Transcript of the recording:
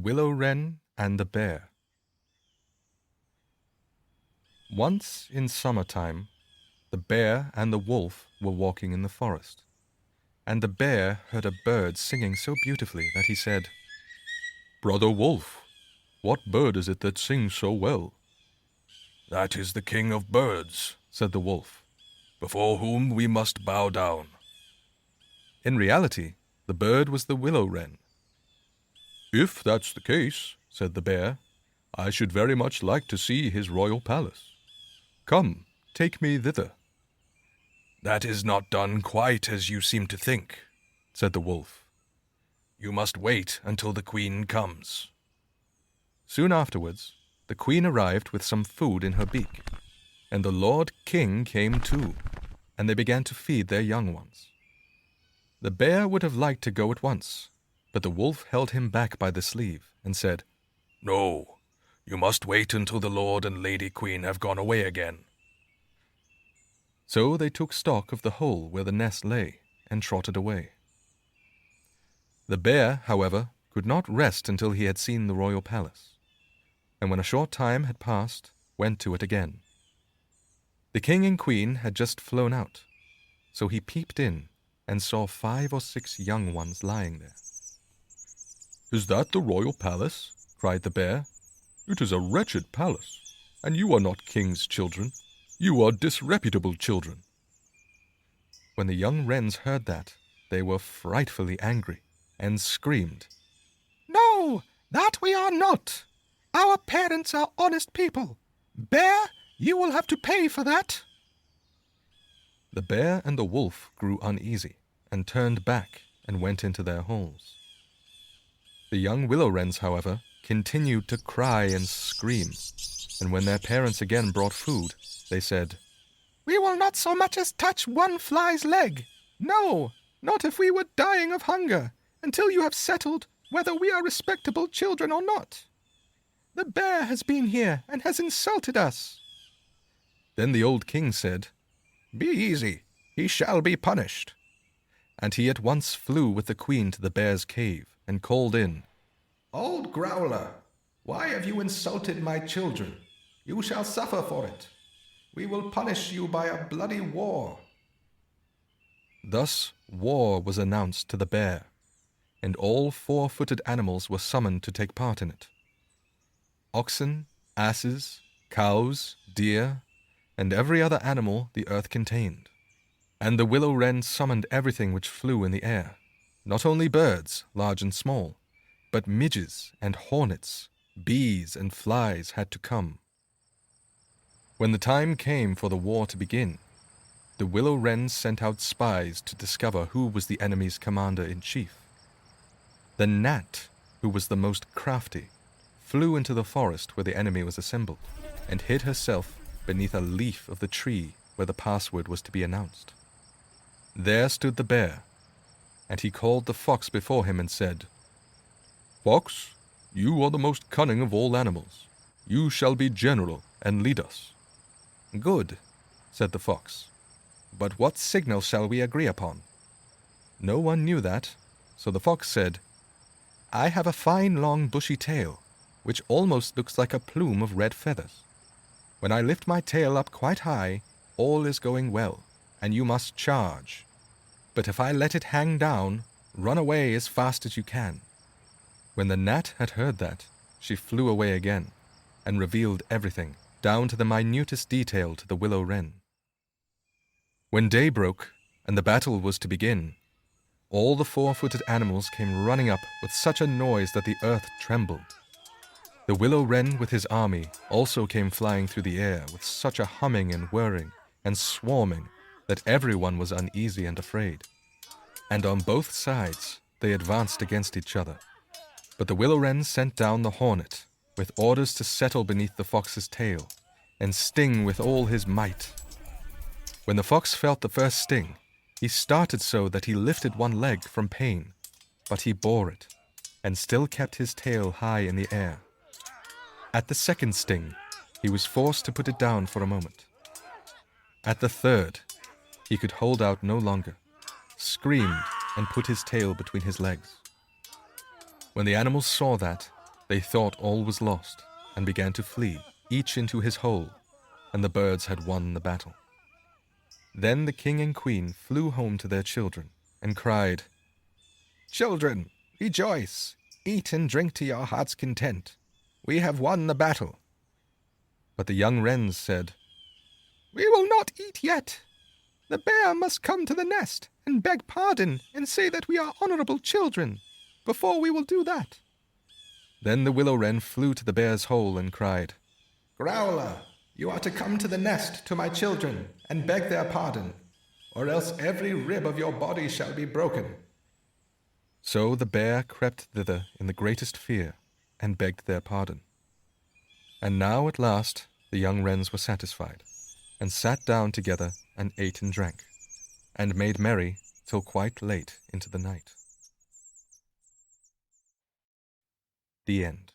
Willow-Wren and the Bear. Once in summertime, the bear and the wolf were walking in the forest, and the bear heard a bird singing so beautifully that he said, "Brother Wolf, what bird is it that sings so well?" "That is the king of birds," said the wolf, "before whom we must bow down." In reality, the bird was the Willow-Wren. "If that's the case," said the bear, "I should very much like to see his royal palace. Come, take me thither." "That is not done quite as you seem to think," said the wolf. "You must wait until the queen comes." Soon afterwards, the queen arrived with some food in her beak, and the Lord King came too, and they began to feed their young ones. The bear would have liked to go at once, but the wolf held him back by the sleeve and said, "No, you must wait until the Lord and Lady Queen have gone away again." So they took stock of the hole where the nest lay and trotted away. The bear, however, could not rest until he had seen the royal palace, and when a short time had passed, went to it again. The king and queen had just flown out, so he peeped in and saw 5 or 6 young ones lying there. "Is that the royal palace?" cried the bear. "It is a wretched palace, and you are not king's children. You are disreputable children." When the young wrens heard that, they were frightfully angry and screamed, "No, that we are not. Our parents are honest people. Bear, you will have to pay for that." The bear and the wolf grew uneasy and turned back and went into their holes. The young willow-wrens, however, continued to cry and scream, and when their parents again brought food, they said, "We will not so much as touch one fly's leg. No, not if we were dying of hunger, until you have settled whether we are respectable children or not. The bear has been here and has insulted us." Then the old king said, "Be easy, he shall be punished." And he at once flew with the queen to the bear's cave and called in, "Old growler, why have you insulted my children? You shall suffer for it. We will punish you by a bloody war." Thus war was announced to the bear, and all 4-footed animals were summoned to take part in it. Oxen, asses, cows, deer, and every other animal the earth contained. And the willow-wren summoned everything which flew in the air, not only birds, large and small, but midges and hornets, bees and flies had to come. When the time came for the war to begin, the willow-wren sent out spies to discover who was the enemy's commander-in-chief. The gnat, who was the most crafty, flew into the forest where the enemy was assembled, and hid herself beneath a leaf of the tree where the password was to be announced. There stood the bear, and he called the fox before him and said, "Fox, you are the most cunning of all animals. You shall be general and lead us." "Good," said the fox, "but what signal shall we agree upon?" No one knew that, so the fox said, "I have a fine long bushy tail, which almost looks like a plume of red feathers. When I lift my tail up quite high, all is going well, and you must charge. But if I let it hang down, run away as fast as you can." When the gnat had heard that, she flew away again, and revealed everything, down to the minutest detail to the willow-wren. When day broke, and the battle was to begin, all the 4-footed animals came running up with such a noise that the earth trembled. The willow-wren with his army also came flying through the air with such a humming and whirring and swarming that everyone was uneasy and afraid. And on both sides they advanced against each other. But the willow-wren sent down the hornet with orders to settle beneath the fox's tail and sting with all his might. When the fox felt the first sting, he started so that he lifted one leg from pain, but he bore it and still kept his tail high in the air. At the second sting, he was forced to put it down for a moment. At the third, he could hold out no longer, screamed, and put his tail between his legs. When the animals saw that, They thought all was lost and began to flee, each into his hole, and the birds had won the battle. Then the king and queen flew home to their children and cried, "Children, rejoice! Eat and drink to your heart's content. We have won the battle." But the young wrens said, "We will not eat yet. The bear must come to the nest and beg pardon and say that we are honorable children before we will do that." Then the willow-wren flew to the bear's hole and cried, "Growler, you are to come to the nest to my children and beg their pardon, or else every rib of your body shall be broken." So the bear crept thither in the greatest fear and begged their pardon. And now at last the young wrens were satisfied, and sat down together and ate and drank, and made merry till quite late into the night. The end.